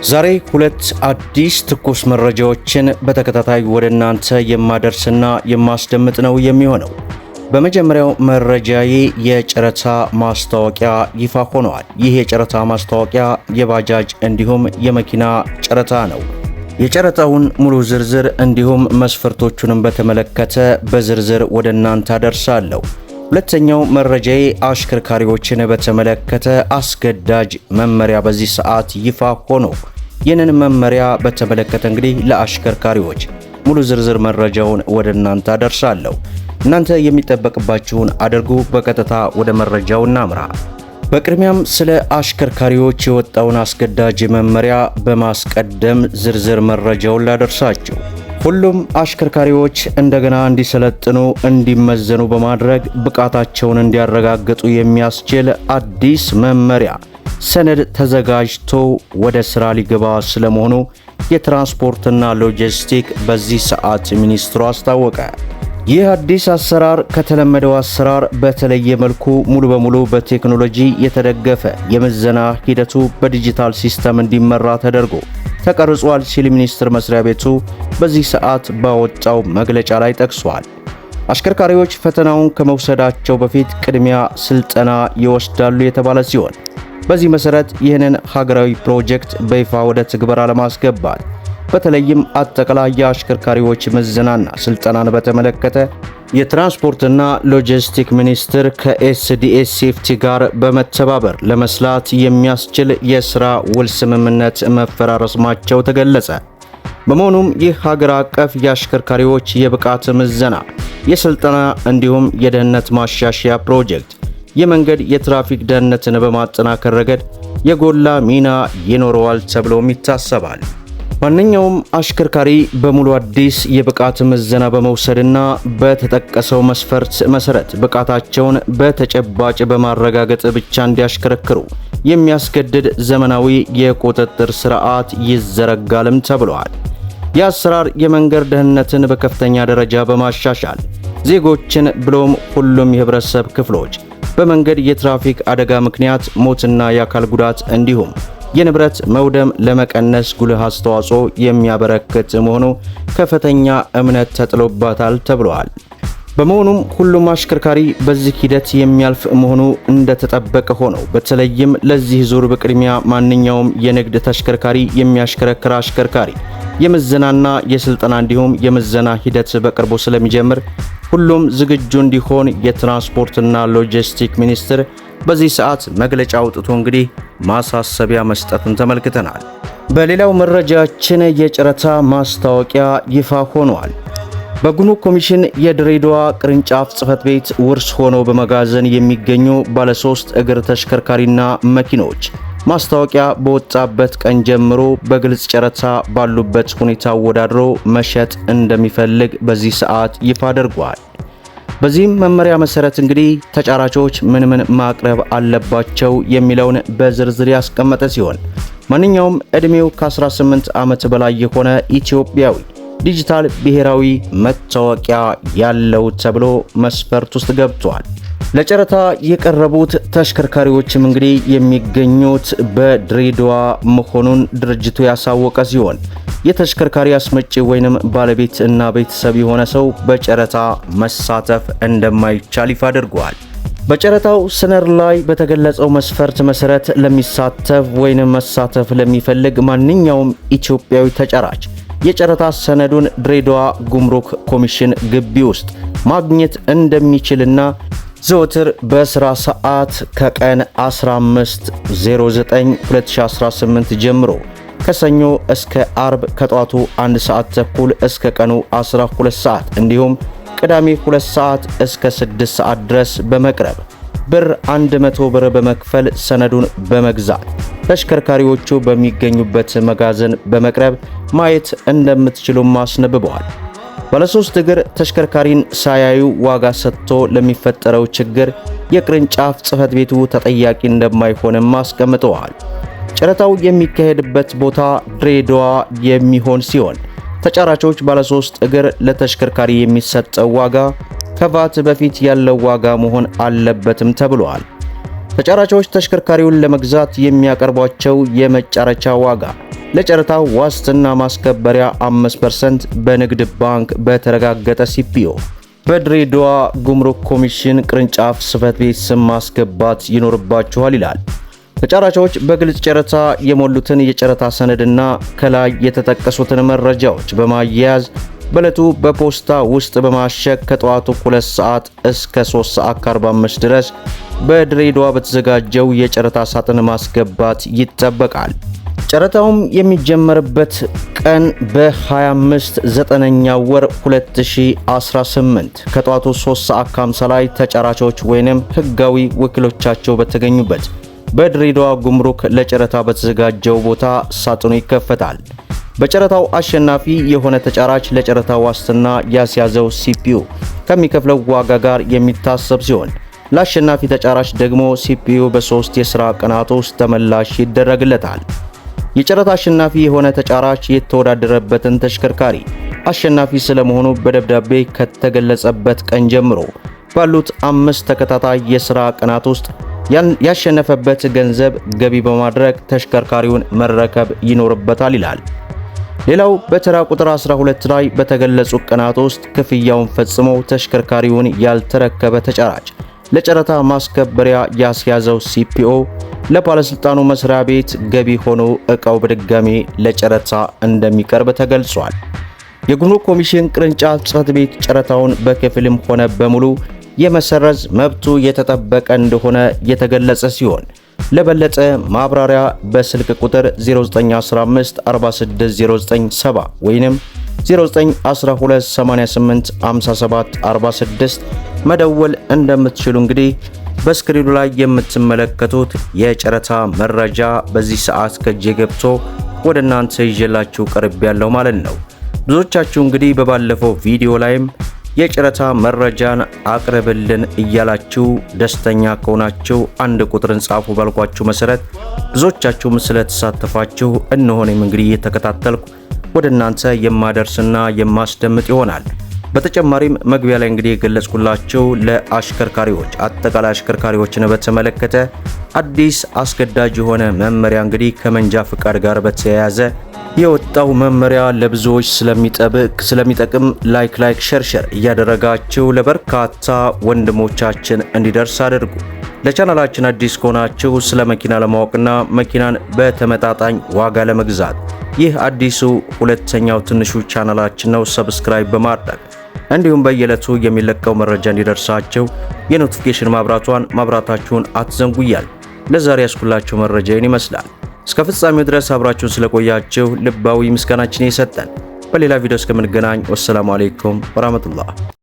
ዛሬ ሁለት አዲስ ትኩስ መረጃዎችን በተከታታይ ወደ እናንተ የማደርስና የማስደምጥ ነው የሚሆነው። በመጀመሪያው መረጃዬ የጨረታ ማስታወቂያ ይፋ ሆኗል። ይህ የጨረታ ማስታወቂያ የባጃጅ እንዲሁም የመኪና ጨረታ ነው። የጨረታውን ሙሉ ዝርዝር እንዲሁም መስፈርቶቹንም በተመለከተ በዝርዝር ወደ እናንተ አደርሳለሁ። ሁለተኛው መረጃዬ አሽከርካሪዎችን በተመለከተ አስገዳጅ መመሪያ በዚህ ሰዓት ይፋ ሆኖ ይህንን መመሪያ በተመለከተ እንግዲህ ለአሽከርካሪዎች ሙሉ ዝርዝር መረጃውን ወደ እናንተ አደርሳለሁ። እናንተ የሚጠበቅባችሁን አድርጉ። በቀጥታ ወደ መረጃው እናምራ። በቅድሚያም ስለ አሽከርካሪዎች የወጣውን አስገዳጅ መመሪያ በማስቀደም ዝርዝር መረጃውን ላደርሳችሁ። ሁሉም አሽከርካሪዎች እንደገና እንዲሰለጥኑ እንዲመዘኑ በማድረግ ብቃታቸውን እንዲያረጋግጡ የሚያስችል አዲስ መመሪያ ሰነድ ተዘጋጅቶ ወደ ስራ ሊገባ ስለመሆኑ የትራንስፖርትና ሎጂስቲክ በዚህ ሰዓት ሚኒስትሩ አስታወቀ። ይህ አዲስ አሰራር ከተለመደው አሰራር በተለየ መልኩ ሙሉ በሙሉ በቴክኖሎጂ የተደገፈ የምዘና ሂደቱ በዲጂታል ሲስተም እንዲመራ ተደርጎ ተቀርጿል ሲል ሚኒስቴር መስሪያ ቤቱ በዚህ ሰዓት ባወጣው መግለጫ ላይ ጠቅሷል። አሽከርካሪዎች ፈተናውን ከመውሰዳቸው በፊት ቅድሚያ ስልጠና ይወስዳሉ የተባለ ሲሆን በዚህ መሰረት ይህንን ሀገራዊ ፕሮጀክት በይፋ ወደ ትግበራ ለማስገባት በተለይም አጠቃላይ የአሽከርካሪዎች ምዘናና ስልጠናን በተመለከተ የትራንስፖርትና ሎጂስቲክ ሚኒስቴር ከኤስዲኤስ ሴፍቲ ጋር በመተባበር ለመስራት የሚያስችል የሥራ ውል ስምምነት መፈራረማቸው ተገለጸ። በመሆኑም ይህ ሀገር አቀፍ የአሽከርካሪዎች የብቃት ምዘና፣ የስልጠና እንዲሁም የደህንነት ማሻሻያ ፕሮጀክት የመንገድ የትራፊክ ደህንነትን በማጠናከር ረገድ የጎላ ሚና ይኖረዋል ተብሎም ይታሰባል። ማንኛውም አሽከርካሪ በሙሉ አዲስ የብቃት ምዘና በመውሰድና በተጠቀሰው መስፈርት መሰረት ብቃታቸውን በተጨባጭ በማረጋገጥ ብቻ እንዲያሽከረክሩ የሚያስገድድ ዘመናዊ የቁጥጥር ስርዓት ይዘረጋልም ተብሏል። የአሰራር የመንገድ ደህንነትን በከፍተኛ ደረጃ በማሻሻል ዜጎችን ብሎም ሁሉም የህብረተሰብ ክፍሎች በመንገድ የትራፊክ አደጋ ምክንያት ሞትና የአካል ጉዳት እንዲሁም የንብረት መውደም ለመቀነስ ጉልህ አስተዋጽኦ የሚያበረክት መሆኑ ከፍተኛ እምነት ተጥሎባታል ተብሏል። በመሆኑም ሁሉም አሽከርካሪ በዚህ ሂደት የሚያልፍ መሆኑ እንደተጠበቀ ሆኖ በተለይም ለዚህ ዙር በቅድሚያ ማንኛውም የንግድ ተሽከርካሪ የሚያሽከረክር አሽከርካሪ የምዘናና የስልጠና እንዲሁም የምዘና ሂደት በቅርቡ ስለሚጀምር ሁሉም ዝግጁ እንዲሆን የትራንስፖርትና ሎጂስቲክ ሚኒስቴር በዚህ ሰዓት መግለጫ አውጥቶ እንግዲህ ማሳሰቢያ መስጠቱን ተመልክተናል። በሌላው መረጃችን የጨረታ ማስታወቂያ ይፋ ሆኗል። በጉምሩክ ኮሚሽን የድሬዳዋ ቅርንጫፍ ጽሕፈት ቤት ውርስ ሆኖ በመጋዘን የሚገኙ ባለሶስት እግር ተሽከርካሪና መኪኖች ማስታወቂያ በወጣበት ቀን ጀምሮ በግልጽ ጨረታ ባሉበት ሁኔታ ወዳድሮ መሸጥ እንደሚፈልግ በዚህ ሰዓት ይፋ አድርጓል። በዚህም መመሪያ መሰረት እንግዲህ ተጫራቾች ምን ማቅረብ አለባቸው የሚለውን በዝርዝር ያስቀመጠ ሲሆን ማንኛውም ዕድሜው ከ18 ዓመት በላይ የሆነ ኢትዮጵያዊ ዲጂታል ብሔራዊ መታወቂያ ያለው ተብሎ መስፈርት ውስጥ ገብቷል። ለጨረታ የቀረቡት ተሽከርካሪዎችም እንግዲህ የሚገኙት በድሬዳዋ መሆኑን ድርጅቱ ያሳወቀ ሲሆን የተሽከርካሪ አስመጪ ወይንም ባለቤት እና ቤተሰብ የሆነ ሰው በጨረታ መሳተፍ እንደማይቻል ይፋ አድርጓል። በጨረታው ሰነድ ላይ በተገለጸው መስፈርት መሰረት ለሚሳተፍ ወይንም መሳተፍ ለሚፈልግ ማንኛውም ኢትዮጵያዊ ተጫራች የጨረታ ሰነዱን ድሬዳዋ ጉምሩክ ኮሚሽን ግቢ ውስጥ ማግኘት እንደሚችልና ዘወትር በስራ ሰዓት ከቀን 15/09/2018 ጀምሮ ከሰኞ እስከ አርብ ከጧቱ 1 ሰዓት ተኩል እስከ ቀኑ 12 ሰዓት እንዲሁም ቅዳሜ 2 ሰዓት እስከ 6 ሰዓት ድረስ በመቅረብ ብር 100 ብር በመክፈል ሰነዱን በመግዛት ተሽከርካሪዎቹ በሚገኙበት መጋዘን በመቅረብ ማየት እንደምትችሉም አስነብበዋል። ባለሶስት እግር ተሽከርካሪን ሳያዩ ዋጋ ሰጥቶ ለሚፈጠረው ችግር የቅርንጫፍ ጽሕፈት ቤቱ ተጠያቂ እንደማይሆንም አስቀምጠዋል። ጨረታው የሚካሄድበት ቦታ ድሬዳዋ የሚሆን ሲሆን ተጫራቾች ባለሶስት እግር ለተሽከርካሪ የሚሰጠው ዋጋ ከቫት በፊት ያለው ዋጋ መሆን አለበትም ተብሏል። ተጫራቾች ተሽከርካሪውን ለመግዛት የሚያቀርቧቸው የመጫረቻ ዋጋ ለጨረታው ዋስትና ማስከበሪያ 5% በንግድ ባንክ በተረጋገጠ ሲፒኦ በድሬዳዋ ጉምሩክ ኮሚሽን ቅርንጫፍ ጽሕፈት ቤት ስም ማስገባት ይኖርባቸዋል ይላል። ተጫራቾች በግልጽ ጨረታ የሞሉትን የጨረታ ሰነድና ከላይ የተጠቀሱትን መረጃዎች በማያያዝ በዕለቱ በፖስታ ውስጥ በማሸግ ከጠዋቱ 2 ሰዓት እስከ 3 ሰዓት 45 ድረስ በድሬዳዋ በተዘጋጀው የጨረታ ሳጥን ማስገባት ይጠበቃል። ጨረታውም የሚጀመርበት ቀን በ25/9 ወር 2018 ከጠዋቱ 3 ሰዓት 50 ላይ ተጫራቾች ወይንም ህጋዊ ወኪሎቻቸው በተገኙበት በድሬዳዋ ጉምሩክ ለጨረታ በተዘጋጀው ቦታ ሳጥኑ ይከፈታል። በጨረታው አሸናፊ የሆነ ተጫራች ለጨረታ ዋስትና ያስያዘው ሲፒዩ ከሚከፍለው ዋጋ ጋር የሚታሰብ ሲሆን ለአሸናፊ ተጫራች ደግሞ ሲፒዩ በ3 የሥራ ቀናት ውስጥ ተመላሽ ይደረግለታል። የጨረታ አሸናፊ የሆነ ተጫራች የተወዳደረበትን ተሽከርካሪ አሸናፊ ስለመሆኑ በደብዳቤ ከተገለጸበት ቀን ጀምሮ ባሉት 5 ተከታታይ የሥራ ቀናት ውስጥ ያሸነፈበት ገንዘብ ገቢ በማድረግ ተሽከርካሪውን መረከብ ይኖርበታል ይላል። ሌላው በተራ ቁጥር 12 ላይ በተገለጹ ቀናት ውስጥ ክፍያውን ፈጽሞ ተሽከርካሪውን ያልተረከበ ተጫራች ለጨረታ ማስከበሪያ ያስያዘው ሲፒኦ ለባለስልጣኑ መስሪያ ቤት ገቢ ሆኖ ዕቃው በድጋሚ ለጨረታ እንደሚቀርብ ተገልጿል። የጉምሩክ ኮሚሽን ቅርንጫፍ ጽሕፈት ቤት ጨረታውን በከፊልም ሆነ በሙሉ የመሰረዝ መብቱ የተጠበቀ እንደሆነ የተገለጸ ሲሆን ለበለጠ ማብራሪያ በስልክ ቁጥር 0915 46097 ወይንም 0912 88 57 46 መደወል እንደምትችሉ እንግዲህ በስክሪኑ ላይ የምትመለከቱት የጨረታ መረጃ በዚህ ሰዓት ከጄ ገብቶ ወደ እናንተ ይዤላችሁ ቀርብ ያለው ማለት ነው። ብዙዎቻችሁ እንግዲህ በባለፈው ቪዲዮ ላይም የጨረታ መረጃን አቅርብልን እያላችሁ ደስተኛ ከሆናችሁ አንድ ቁጥርን ጻፉ ባልኳችሁ መሰረት ብዙዎቻችሁም ስለተሳተፋችሁ እነሆንም እንግዲህ እየተከታተልኩ ወደ እናንተ የማደርስና የማስደምጥ ይሆናል። በተጨማሪም መግቢያ ላይ እንግዲህ የገለጽኩላችሁ ለአሽከርካሪዎች አጠቃላይ አሽከርካሪዎችን በተመለከተ አዲስ አስገዳጅ የሆነ መመሪያ እንግዲህ ከመንጃ ፍቃድ ጋር በተያያዘ የወጣው መመሪያ ለብዙዎች ስለሚጠቅም ላይክ ሸር እያደረጋችሁ ለበርካታ ወንድሞቻችን እንዲደርስ አድርጉ። ለቻናላችን አዲስ ከሆናችሁ ስለ መኪና ለማወቅና መኪናን በተመጣጣኝ ዋጋ ለመግዛት ይህ አዲሱ ሁለተኛው ትንሹ ቻናላችን ነው። ሰብስክራይብ በማድረግ እንዲሁም በየዕለቱ የሚለቀው መረጃ እንዲደርሳችሁ የኖቲፊኬሽን ማብራታችሁን አትዘንጉያል። ለዛሬ ያስኩላችሁ መረጃ ይህን ይመስላል። እስከ ፍጻሜው ድረስ አብራችሁን ስለቆያችሁ ልባዊ ምስጋናችን እየሰጠን በሌላ ቪዲዮ እስከምንገናኝ ወሰላሙ አለይኩም ወራህመቱላህ።